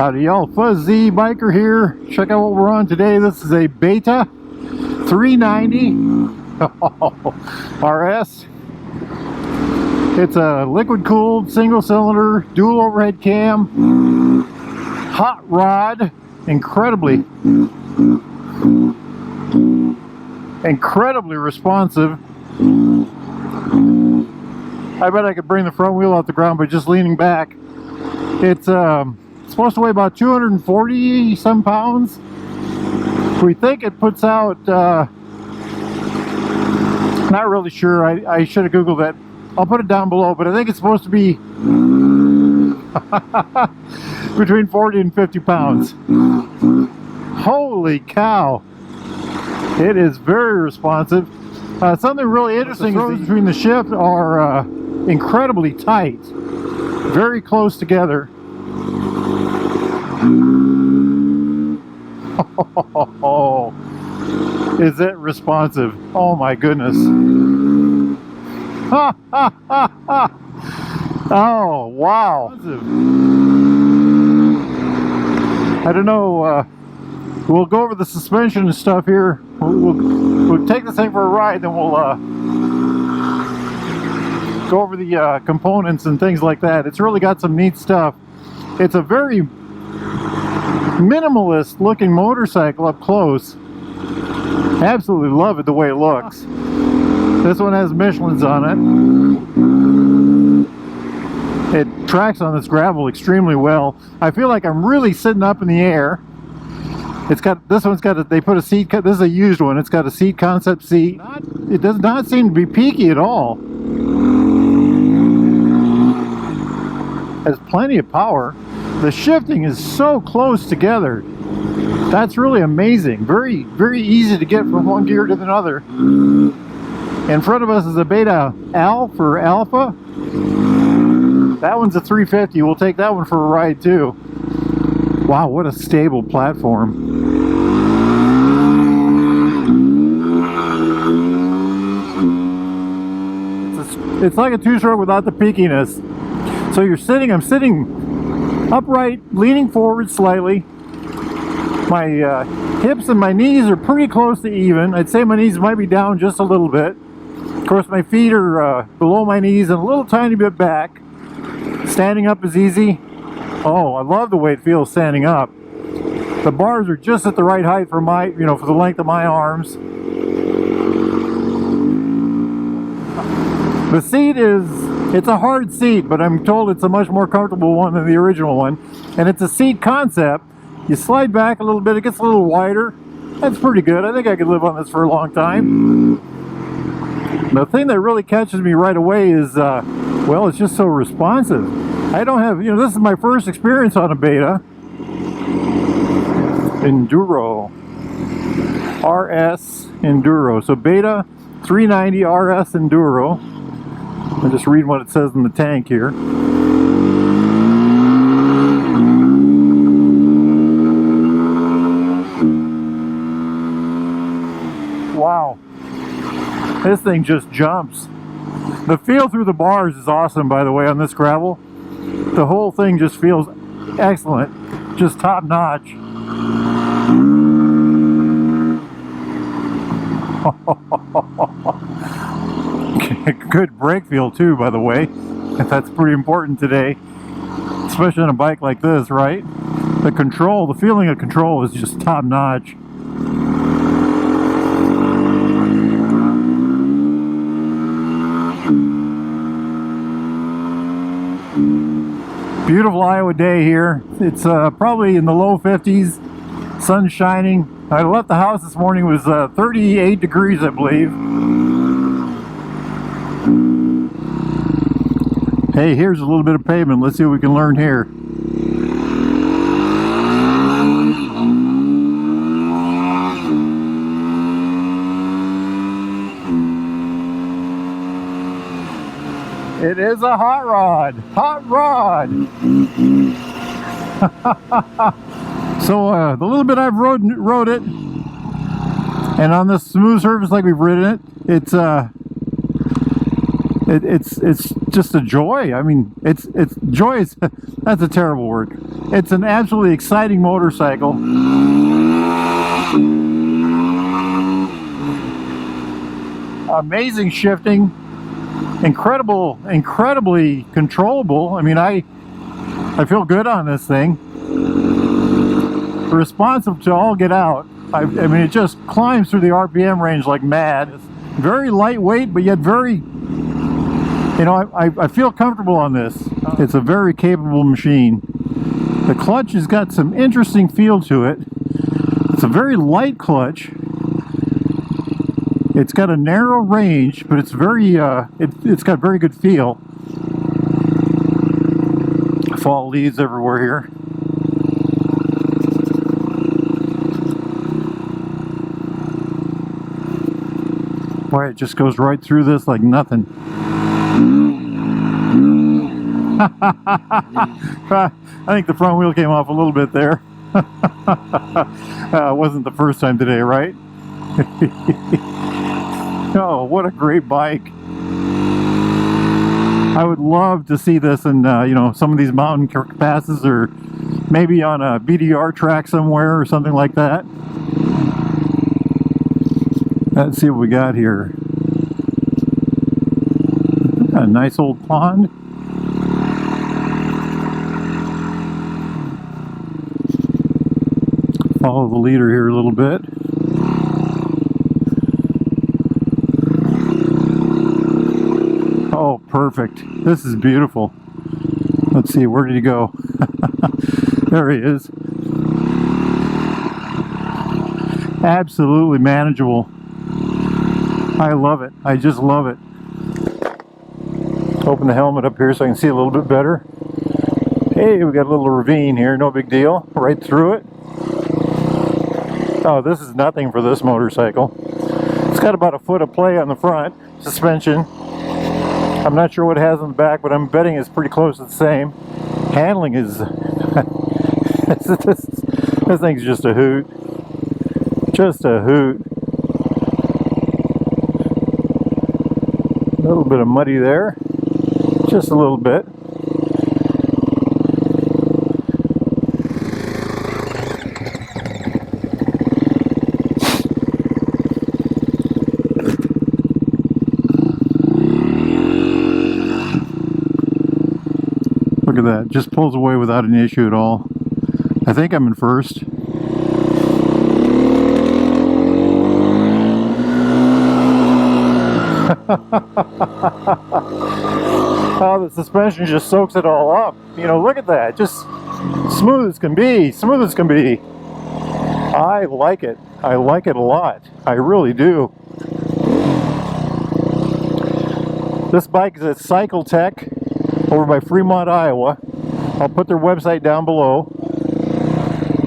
Howdy y'all, Fuzzy Biker here. Check out what we're on today. This is a Beta 390 RS. It's a liquid cooled single cylinder dual overhead cam hot rod, incredibly responsive. I bet I could bring the front wheel off the ground by just leaning back. It's supposed to weigh about 240 some pounds. We think it puts out, not really sure, I should have googled that. I'll put it down below, but I think it's supposed to be between 40 and 50 pounds. Holy cow, it is very responsive. Something really interesting is the between the shift are incredibly tight, very close together. Oh, is it responsive? Oh my goodness. Oh wow. I don't know, we'll go over the suspension and stuff here. We'll take this thing for a ride, then we'll go over the components and things like that. It's really got some neat stuff. It's a very minimalist looking motorcycle up close. Absolutely love it the way it looks. This one has Michelin's on it. It tracks on this gravel extremely well. I feel like I'm really sitting up in the air. It's got, this one's got they put a seat, this is a used one, it's got a seat concept seat. It does not seem to be peaky at all. Has plenty of power. The shifting is so close together. That's really amazing. Very, very easy to get from one gear to another. In front of us is a Beta Al for Alpha. That one's a 350. We'll take that one for a ride too. Wow, what a stable platform. It's like a two-stroke without the peakiness. So you're sitting, I'm sitting upright, leaning forward slightly. My hips and my knees are pretty close to even. I'd say my knees might be down just a little bit. Of course, my feet are below my knees and a little tiny bit back. Standing up is easy. Oh, I love the way it feels standing up. The bars are just at the right height for my, you know, for the length of my arms. The seat is, it's a hard seat, but I'm told it's a much more comfortable one than the original one. And it's a seat concept. You slide back a little bit, it gets a little wider. That's pretty good. I think I could live on this for a long time. The thing that really catches me right away is, well, it's just so responsive. I don't have, you know, this is my first experience on a Beta. Enduro. RS Enduro. So Beta 390 RS Enduro. I'll just read what it says in the tank here. Wow. This thing just jumps. The feel through the bars is awesome, by the way, on this gravel. The whole thing just feels excellent. Just top notch. Good brake feel too, by the way. That's pretty important today, especially on a bike like this, right? The control, the feeling of control is just top notch. Beautiful Iowa day here. It's probably in the low 50s, sun shining. I left the house this morning, it was 38 degrees, I believe. Hey, here's a little bit of pavement. Let's see what we can learn here. It is a hot rod. Hot rod. So the little bit I've rode it, and on this smooth surface like we've ridden it, it's just a joy. I mean, it's joy is that's a terrible word. It's an absolutely exciting motorcycle. Amazing shifting, incredibly controllable. I mean, I feel good on this thing. Responsive to all get out. I mean, it just climbs through the RPM range like mad. It's very lightweight, but yet very, you know, I feel comfortable on this. It's a very capable machine. The clutch has got some interesting feel to it. It's a very light clutch. It's got a narrow range, but it's very, it's got very good feel. Fall leaves everywhere here. Boy, it just goes right through this like nothing. I think the front wheel came off a little bit there. It wasn't the first time today, right? Oh, what a great bike. I would love to see this in, you know, some of these mountain passes, or maybe on a BDR track somewhere or something like that. Let's see what we got here. A nice old pond. Follow the leader here a little bit. Oh, perfect. This is beautiful. Let's see, where did he go? There he is. Absolutely manageable. I love it. I just love it. Open the helmet up here so I can see a little bit better. Hey, we got a little ravine here, no big deal. Right through it. Oh, this is nothing for this motorcycle. It's got about a foot of play on the front suspension. I'm not sure what it has on the back, but I'm betting it's pretty close to the same. Handling is... this thing's just a hoot. Just a hoot. A little bit of muddy there. Just a little bit. Look at that. Just pulls away without an issue at all. I think I'm in first. Oh, the suspension just soaks it all up. You know, look at that. Just smooth as can be. Smooth as can be. I like it. I like it a lot. I really do. This bike is at Cycle Tech over by Fremont, Iowa. I'll put their website down below.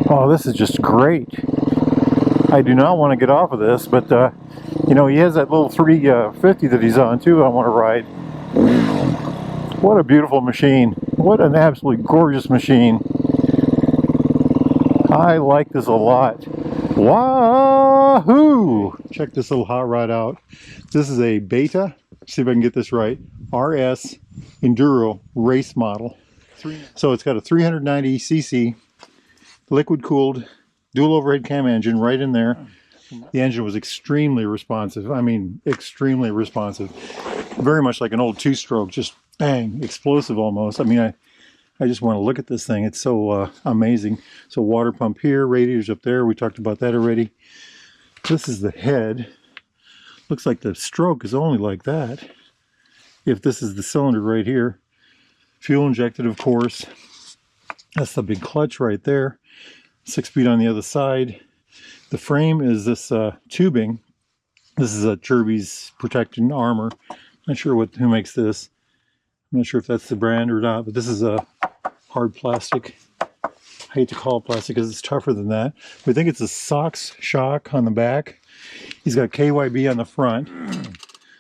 Oh, this is just great. I do not want to get off of this, but you know, he has that little 350 that he's on too. I want to ride. What a beautiful machine. What an absolutely gorgeous machine. I like this a lot. Wahoo! Check this little hot rod out. This is a Beta, see if I can get this right, RS Enduro race model. So it's got a 390cc liquid cooled dual overhead cam engine right in there. The engine was extremely responsive. I mean, extremely responsive. Very much like an old two-stroke, just bang, explosive almost. I mean, I just want to look at this thing. It's so amazing. So water pump here, radiators up there. We talked about that already. This is the head. Looks like the stroke is only like that. If this is the cylinder right here. Fuel injected, of course. That's the big clutch right there. 6-speed on the other side. The frame is this tubing. This is a Kirby's Protecting Armor. Not sure who makes this. I'm not sure if that's the brand or not, but this is a hard plastic. I hate to call it plastic because it's tougher than that. We think it's a SOX shock on the back. He's got KYB on the front.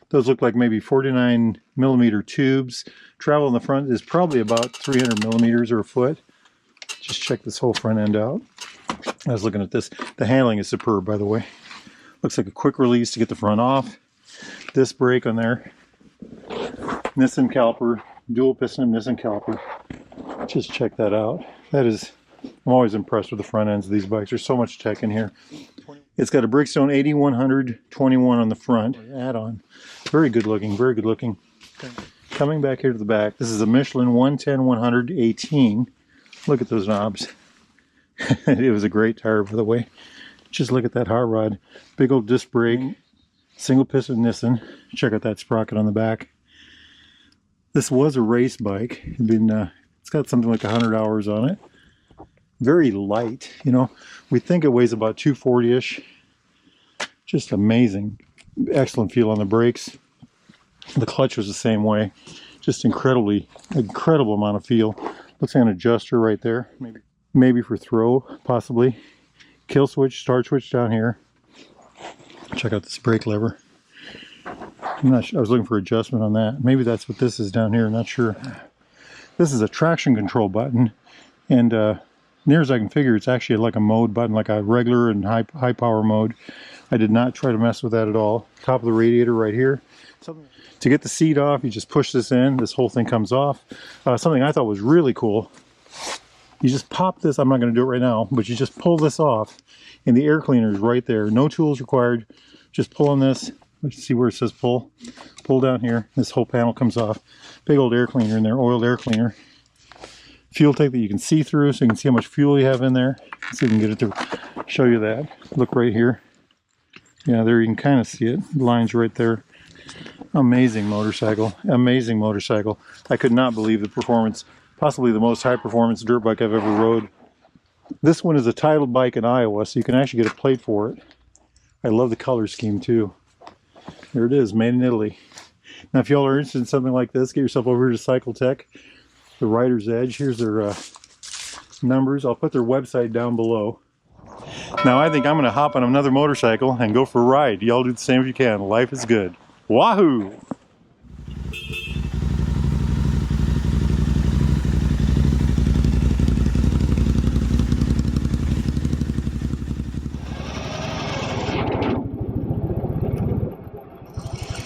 Those look like maybe 49 millimeter tubes. Travel in the front is probably about 300 millimeters or a foot. Just check this whole front end out. I was looking at this. The handling is superb, by the way. Looks like a quick release to get the front off. Disc brake on there. Nissan caliper, dual piston Nissan caliper. Just check that out. That is, I'm always impressed with the front ends of these bikes. There's so much tech in here. It's got a Brickstone 8121 on the front add-on. Very good looking, very good looking. Coming back here to the back, this is a Michelin 110-118. Look at those knobs. It was a great tire, by the way. Just look at that hot rod. Big old disc brake, single piston Nissan. Check out that sprocket on the back. This was a race bike. It's got something like 100 hours on it. Very light, you know. We think it weighs about 240-ish. Just amazing. Excellent feel on the brakes. The clutch was the same way. Just incredible amount of feel. Looks like an adjuster right there. Maybe for throw, possibly. Kill switch, start switch down here. Check out this brake lever. I'm not sure. I was looking for adjustment on that. Maybe that's what this is down here. I'm not sure. This is a traction control button, and near as I can figure, it's actually like a mode button, like a regular and high power mode. I did not try to mess with that at all. Top of the radiator right here. To get the seat off, you just push this in. This whole thing comes off. Something I thought was really cool. You just pop this. I'm not going to do it right now, but you just pull this off, and the air cleaner is right there. No tools required. Just pull on this. Let's see where it says pull. Pull down here. This whole panel comes off. Big old air cleaner in there, oiled air cleaner. Fuel tank that you can see through, so you can see how much fuel you have in there. Let's see if we can get it to show you that. Look right here. Yeah, there you can kind of see it. The line's right there. Amazing motorcycle. Amazing motorcycle. I could not believe the performance. Possibly the most high performance dirt bike I've ever rode. This one is a titled bike in Iowa, so you can actually get a plate for it. I love the color scheme too. There it is, made in Italy. Now if y'all are interested in something like this, get yourself over here to Cycle Tech, the Rider's Edge. Here's their numbers. I'll put their website down below. Now I think I'm going to hop on another motorcycle and go for a ride. Y'all do the same if you can. Life is good. Wahoo!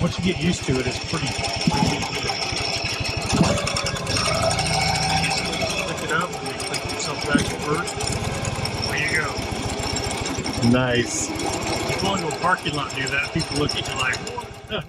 Once you get used to it, it's pretty easy. Lift it up and you click yourself back to first. There you go. Nice. You go into a parking lot and do that, people look at you like, what?